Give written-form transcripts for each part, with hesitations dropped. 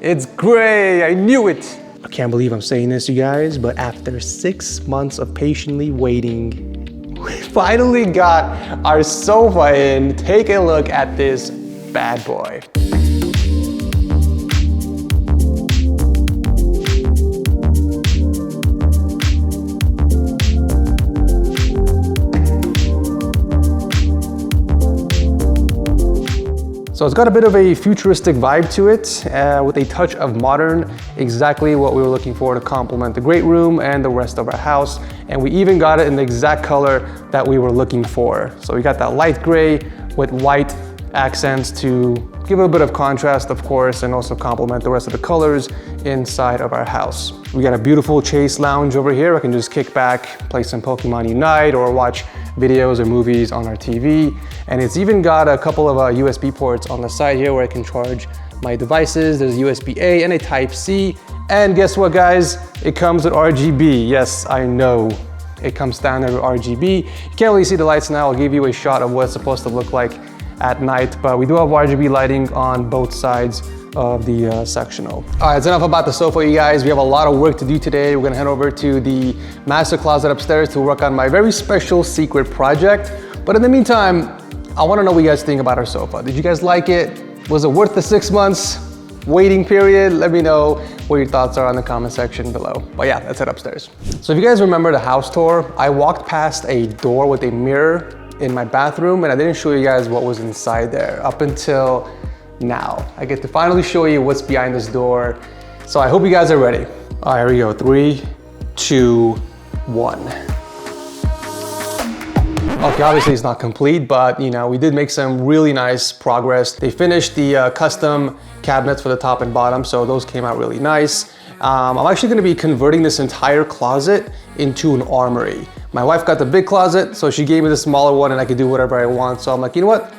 It's gray, I knew it. I can't believe I'm saying this, you guys, but after 6 months of patiently waiting, we finally got our sofa in. Take a look at this bad boy. So it's got a bit of a futuristic vibe to it with a touch of modern, exactly what we were looking for to complement the great room and the rest of our house. And we even got it in the exact color that we were looking for. So we got that light gray with white accents to give it a bit of contrast, of course, and also complement the rest of the colors inside of our house. We got a beautiful chase lounge over here. I can just kick back, play some Pokemon Unite or watch videos or movies on our TV. And it's even got a couple of USB ports on the side here where I can charge my devices. There's USB-A and a Type-C. And guess what, guys? It comes with RGB. Yes, I know. It comes standard with RGB. You can't really see the lights now. I'll give you a shot of what it's supposed to look like at night, but we do have RGB lighting on both sides of the sectional. All right, it's enough about the sofa, you guys. We have a lot of work to do today. We're gonna head over to the master closet upstairs to work on my very special secret project. But in the meantime, I wanna know what you guys think about our sofa. Did you guys like it? Was it worth the 6 months waiting period? Let me know what your thoughts are in the comment section below. But yeah, let's head upstairs. So if you guys remember the house tour, I walked past a door with a mirror in my bathroom and I didn't show you guys what was inside there up until now. I get to finally show you what's behind this door. So I hope you guys are ready. All right, here we go. 3, 2, 1. Okay, obviously it's not complete, but you know, we did make some really nice progress. They finished the custom cabinets for the top and bottom, so those came out really nice. I'm actually gonna be converting this entire closet into an armory. My wife got the big closet, so she gave me the smaller one and I could do whatever I want. So I'm like, you know what?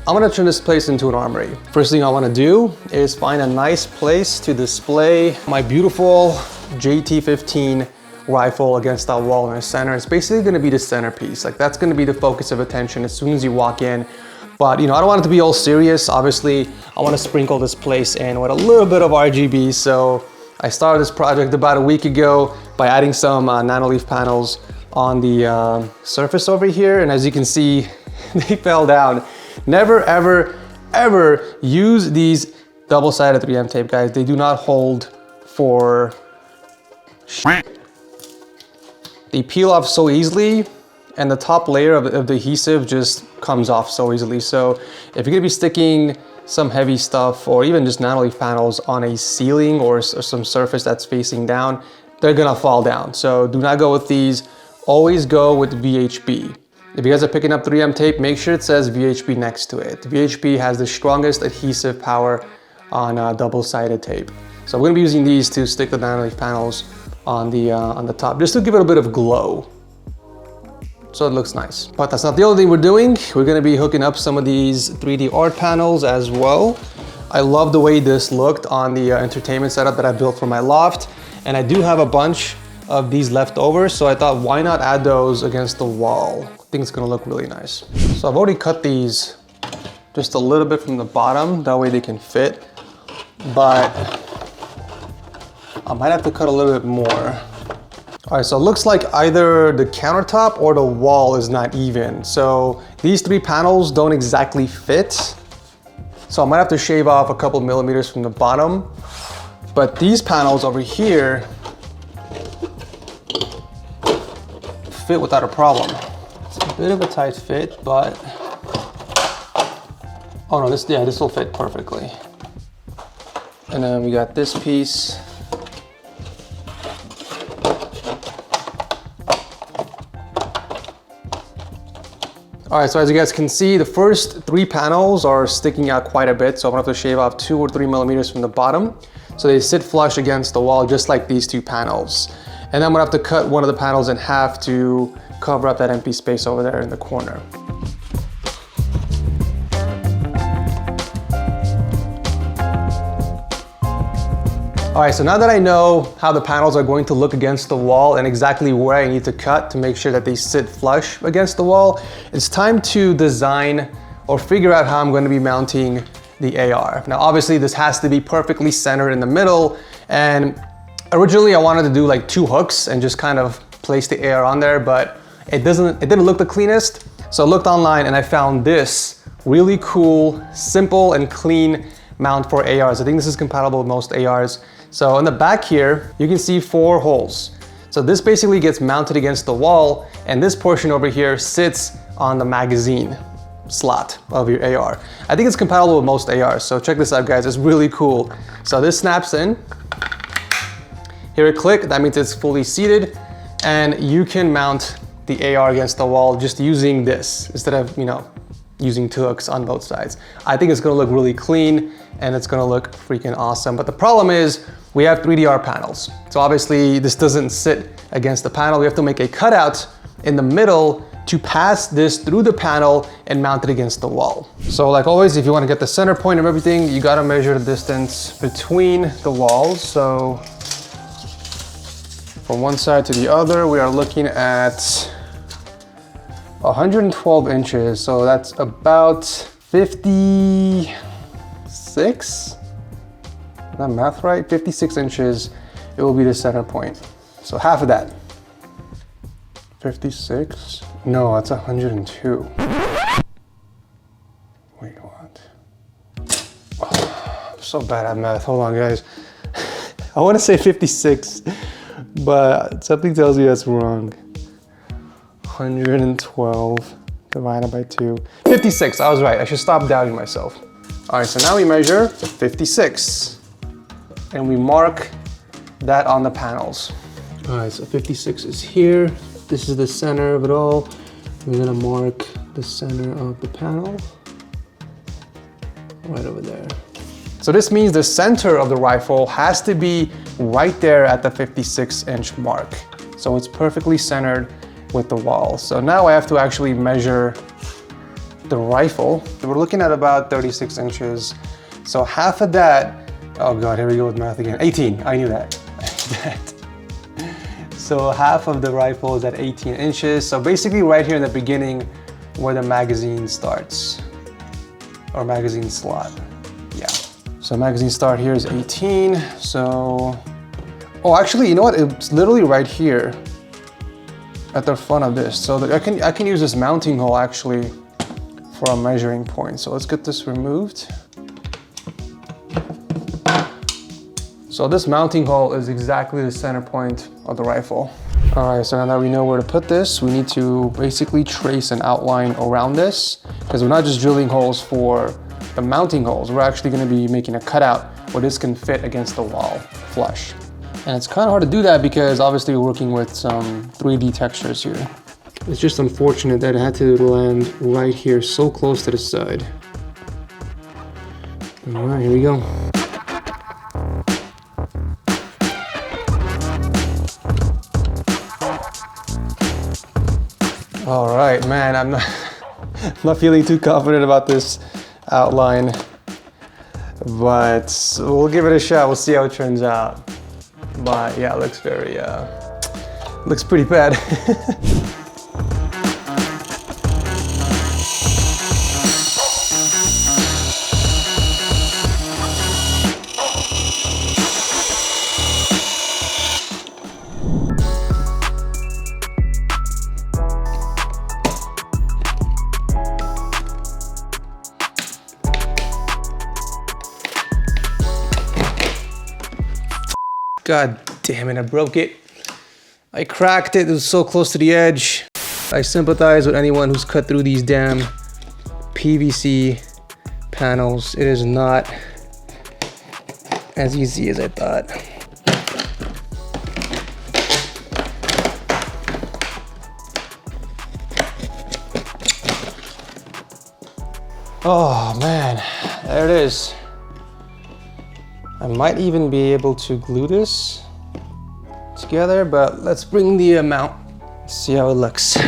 I'm gonna turn this place into an armory. First thing I wanna do is find a nice place to display my beautiful JT-15 rifle against that wall in the center. It's basically gonna be the centerpiece. Like that's gonna be the focus of attention as soon as you walk in. But you know, I don't want it to be all serious. Obviously, I wanna sprinkle this place in with a little bit of RGB. So I started this project about a week ago by adding some nanoleaf panels on the surface over here. And as you can see, they fell down. Never, ever, ever use these double-sided 3M tape, guys. They do not hold for shit. They peel off so easily and the top layer of the adhesive just comes off so easily. So if you're gonna be sticking some heavy stuff or even just nanoleaf panels on a ceiling or some surface that's facing down, they're gonna fall down. So do not go with these. Always go with VHB. If you guys are picking up 3M tape, make sure it says VHB next to it. VHB has the strongest adhesive power on double-sided tape. So we're gonna be using these to stick the nanoleaf panels on the top, just to give it a bit of glow. So it looks nice. But that's not the only thing we're doing. We're gonna be hooking up some of these 3D art panels as well. I love the way this looked on the entertainment setup that I built for my loft. And I do have a bunch of these left over, so I thought why not add those against the wall? I think it's gonna look really nice. So I've already cut these just a little bit from the bottom, that way they can fit, but I might have to cut a little bit more. All right, so it looks like either the countertop or the wall is not even. So these 3 panels don't exactly fit. So I might have to shave off a couple millimeters from the bottom, but these panels over here fit without a problem. It's a bit of a tight fit, but oh no, this will fit perfectly. And then we got this piece. All right, so as you guys can see, the first 3 panels are sticking out quite a bit, so I'm gonna have to shave off 2 or 3 millimeters from the bottom. So they sit flush against the wall, just like these 2 panels. And then I'm gonna have to cut one of the panels in half to cover up that empty space over there in the corner. All right, so now that I know how the panels are going to look against the wall and exactly where I need to cut to make sure that they sit flush against the wall, it's time to design or figure out how I'm going to be mounting the AR. Now, obviously this has to be perfectly centered in the middle, and originally I wanted to do like 2 hooks and just kind of place the AR on there, but it didn't look the cleanest. So I looked online and I found this really cool, simple and clean mount for ARs. I think this is compatible with most ARs. So on the back here, you can see 4 holes. So this basically gets mounted against the wall, and this portion over here sits on the magazine slot of your AR. I think it's compatible with most ARs, so check this out, guys. It's really cool. So this snaps in. Hear a click, that means it's fully seated, and you can mount the AR against the wall just using this instead of, using 2 hooks on both sides. I think it's gonna look really clean and it's gonna look freaking awesome. But the problem is we have 3DR panels. So obviously this doesn't sit against the panel. We have to make a cutout in the middle to pass this through the panel and mount it against the wall. So like always, if you wanna get the center point of everything, you gotta measure the distance between the walls. So from one side to the other, we are looking at 112 inches, so that's about 56? Is that math right? 56 inches, it will be the center point. So half of that. 56? No, that's 102. Wait, what? Oh, I'm so bad at math, hold on guys. I wanna say 56, but something tells me that's wrong. 112 divided by 2. 56, I was right. I should stop doubting myself. All right, so now we measure 56 and we mark that on the panels. All right, so 56 is here. This is the center of it all. We're gonna mark the center of the panel right over there. So this means the center of the rifle has to be right there at the 56-inch mark. So it's perfectly centered with the wall. So now I have to actually measure the rifle. We're looking at about 36 inches. So half of that, oh God, here we go with math again. 18, I knew that. So half of the rifle is at 18 inches. So basically right here in the beginning where the magazine starts, or magazine slot, yeah. So magazine start here is 18. So, oh, actually, you know what? It's literally right here at the front of this. So I can use this mounting hole actually for a measuring point. So let's get this removed. So this mounting hole is exactly the center point of the rifle. All right, so now that we know where to put this, we need to basically trace an outline around this, because we're not just drilling holes for the mounting holes. We're actually gonna be making a cutout where this can fit against the wall flush. And it's kind of hard to do that because obviously we're working with some 3D textures here. It's just unfortunate that it had to land right here, so close to the side. All right, here we go. All right, man, I'm not feeling too confident about this outline, but we'll give it a shot. We'll see how it turns out. But yeah, it looks very, looks pretty bad. God damn it, I broke it. I cracked it, it was so close to the edge. I sympathize with anyone who's cut through these damn PVC panels. It is not as easy as I thought. Oh man, there it is. I might even be able to glue this together, but let's bring the mount, see how it looks.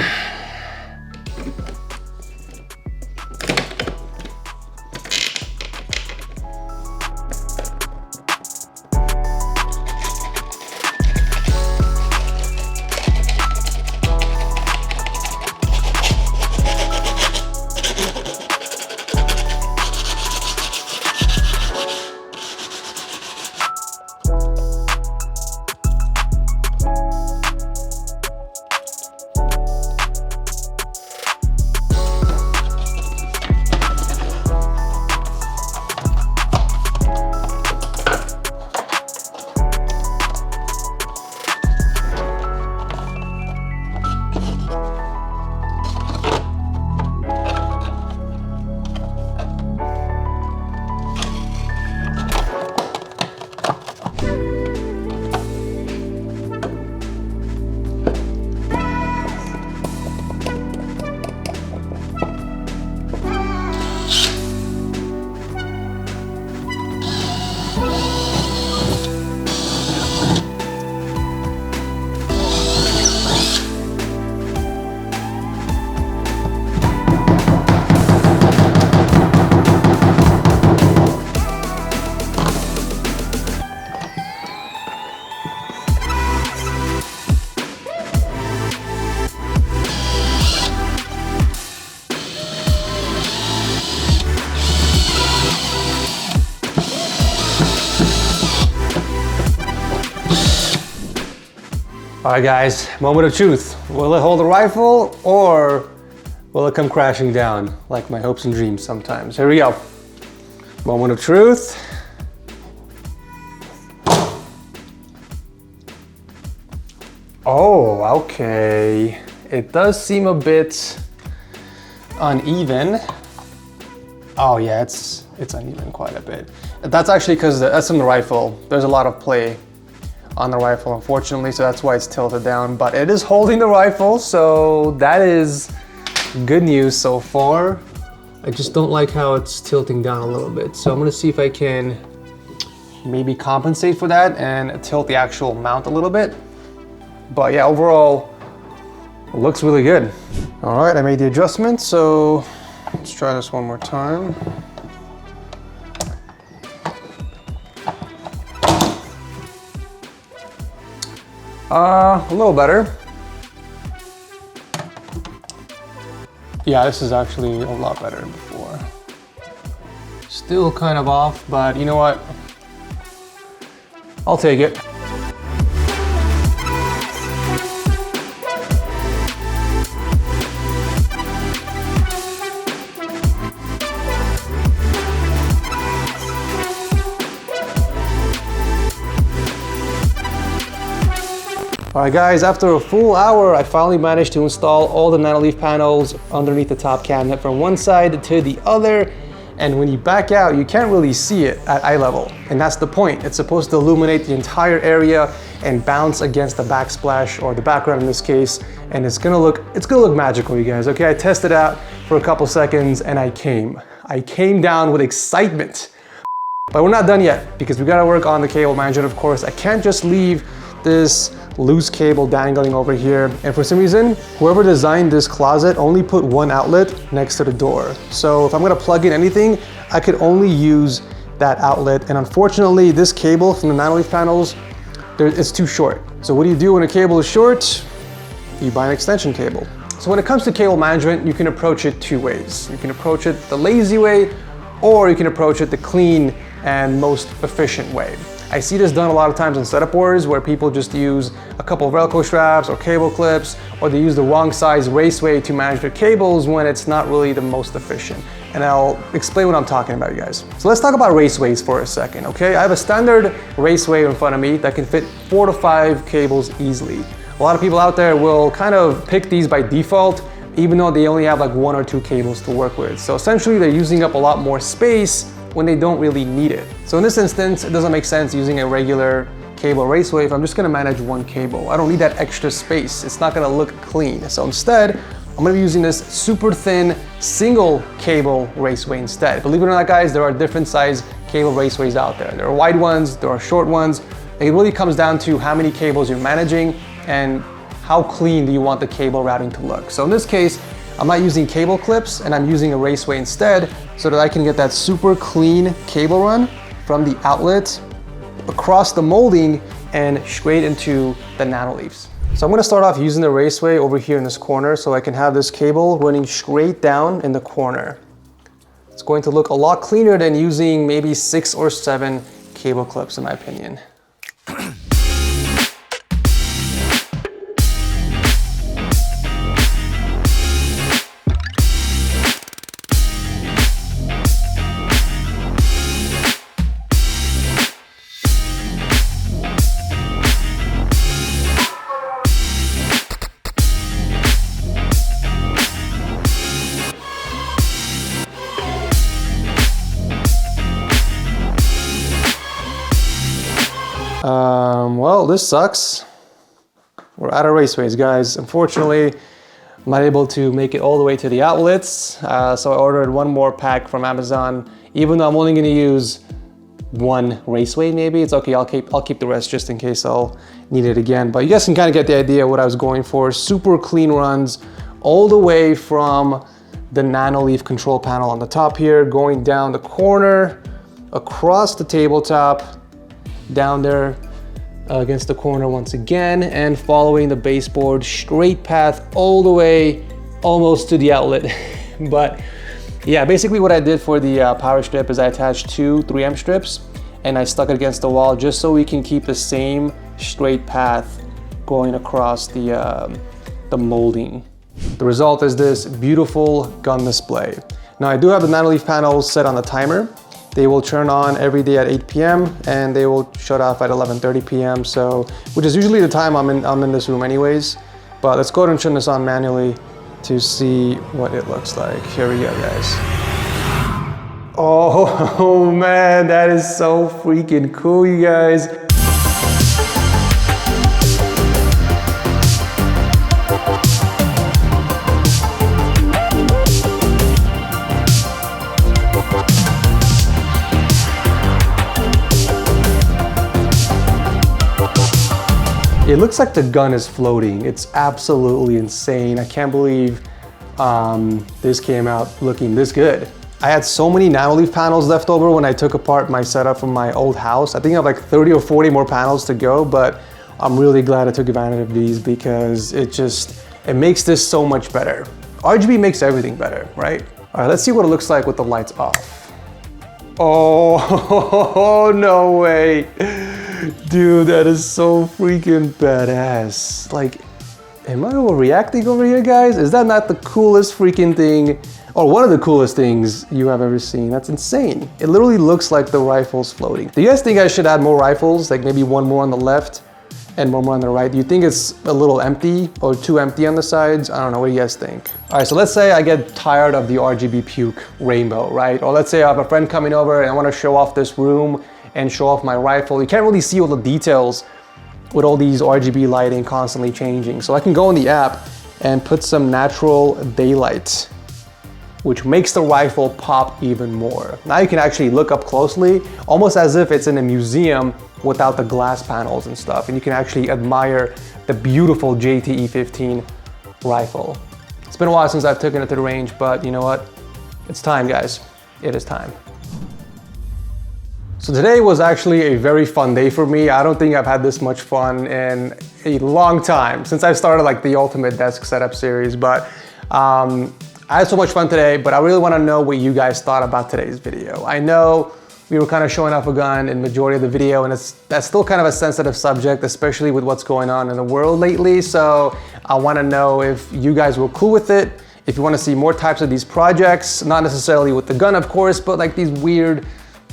All right, guys, moment of truth. Will it hold a rifle or will it come crashing down like my hopes and dreams sometimes? Here we go. Moment of truth. Oh, okay. It does seem a bit uneven. Oh yeah, it's uneven quite a bit. That's actually because that's in the rifle. There's a lot of play on the rifle, unfortunately, so that's why it's tilted down. But it is holding the rifle, so that is good news so far. I just don't like how it's tilting down a little bit. So I'm gonna see if I can maybe compensate for that and tilt the actual mount a little bit. But yeah, overall, it looks really good. All right, I made the adjustment, so let's try this one more time. A little better. Yeah, this is actually a lot better than before. Still kind of off, but you know what? I'll take it. All right guys, after a full hour, I finally managed to install all the nanoleaf panels underneath the top cabinet from one side to the other. And when you back out, you can't really see it at eye level. And that's the point. It's supposed to illuminate the entire area and bounce against the backsplash, or the background in this case. And it's gonna look magical, you guys, okay? I tested out for a couple seconds and I came down with excitement. But we're not done yet because we gotta work on the cable management, of course. I can't just leave this loose cable dangling over here. And for some reason, whoever designed this closet only put one outlet next to the door. So if I'm gonna plug in anything, I could only use that outlet. And unfortunately, this cable from the nanoleaf panels, it's too short. So what do you do when a cable is short? You buy an extension cable. So when it comes to cable management, you can approach it two ways. You can approach it the lazy way, or you can approach it the clean and most efficient way. I see this done a lot of times in setup boards where people just use a couple of Velcro straps or cable clips, or they use the wrong size raceway to manage their cables when it's not really the most efficient. And I'll explain what I'm talking about, you guys. So let's talk about raceways for a second, okay? I have a standard raceway in front of me that can fit 4 to 5 cables easily. A lot of people out there will kind of pick these by default, even though they only have like 1 or 2 cables to work with. So essentially they're using up a lot more space when they don't really need it. So in this instance, it doesn't make sense using a regular cable raceway if I'm just gonna manage one cable. I don't need that extra space. It's not gonna look clean. So instead, I'm gonna be using this super thin single cable raceway instead. Believe it or not, guys, there are different size cable raceways out there. There are wide ones, there are short ones. It really comes down to how many cables you're managing and how clean do you want the cable routing to look. So in this case, I'm not using cable clips and I'm using a raceway instead so that I can get that super clean cable run from the outlet across the molding and straight into the nanoleafs. So I'm gonna start off using the raceway over here in this corner so I can have this cable running straight down in the corner. It's going to look a lot cleaner than using maybe 6 or 7 cable clips in my opinion. Well, this sucks. We're out of raceways, guys. Unfortunately, I'm not able to make it all the way to the outlets. So I ordered one more pack from Amazon. Even though I'm only gonna use one raceway, maybe it's okay. I'll keep the rest just in case I'll need it again. But you guys can kind of get the idea of what I was going for. Super clean runs all the way from the nanoleaf control panel on the top here, going down the corner, across the tabletop, down there against the corner once again, and following the baseboard straight path all the way almost to the outlet. But yeah, basically what I did for the power strip is I attached 2 3M strips and I stuck it against the wall just so we can keep the same straight path going across the molding. The result is this beautiful gun display. Now I do have the nanoleaf panels set on the timer. They will turn on every day at 8 p.m. and they will shut off at 11:30 p.m. So, which is usually the time I'm in this room anyways. But let's go ahead and turn this on manually to see what it looks like. Here we go, guys. Oh man, that is so freaking cool, you guys. It looks like the gun is floating. It's absolutely insane. I can't believe this came out looking this good. I had so many nanoleaf panels left over when I took apart my setup from my old house. I think I have like 30 or 40 more panels to go, but I'm really glad I took advantage of these because it makes this so much better. RGB makes everything better, right? All right, let's see what it looks like with the lights off. Oh, no way. Dude, that is so freaking badass. Like, am I overreacting over here, guys? Is that not the coolest freaking thing, or one of the coolest things you have ever seen? That's insane. It literally looks like the rifle's floating. Do you guys think I should add more rifles? Like maybe one more on the left and one more on the right? Do you think it's a little empty or too empty on the sides? I don't know, what do you guys think? All right, so let's say I get tired of the RGB puke rainbow, right? Or let's say I have a friend coming over and I want to show off this room and show off my rifle. You can't really see all the details with all these RGB lighting constantly changing. So I can go in the app and put some natural daylight, which makes the rifle pop even more. Now you can actually look up closely, almost as if it's in a museum without the glass panels and stuff. And you can actually admire the beautiful JTE-15 rifle. It's been a while since I've taken it to the range, but you know what? It's time, guys. It is time. So today was actually a very fun day for me. I don't think I've had this much fun in a long time, since I started like the Ultimate Desk Setup series, but I had so much fun today, but I really wanna know what you guys thought about today's video. I know we were kind of showing off a gun in the majority of the video, and that's still kind of a sensitive subject, especially with what's going on in the world lately. So I wanna know if you guys were cool with it, if you wanna see more types of these projects, not necessarily with the gun, of course, but like these weird,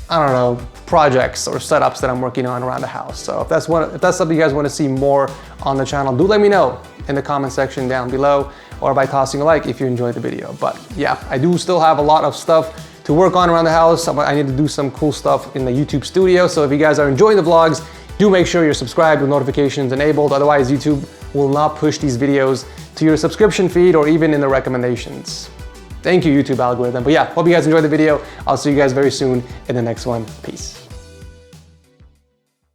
I don't know, projects or setups that I'm working on around the house. So if that's something you guys want to see more on the channel, do let me know in the comment section down below or by tossing a like if you enjoyed the video. But yeah, I do still have a lot of stuff to work on around the house. I need to do some cool stuff in the YouTube studio. So if you guys are enjoying the vlogs, do make sure you're subscribed with notifications enabled. Otherwise, YouTube will not push these videos to your subscription feed or even in the recommendations. Thank you, YouTube algorithm. But yeah, hope you guys enjoyed the video. I'll see you guys very soon in the next one. Peace.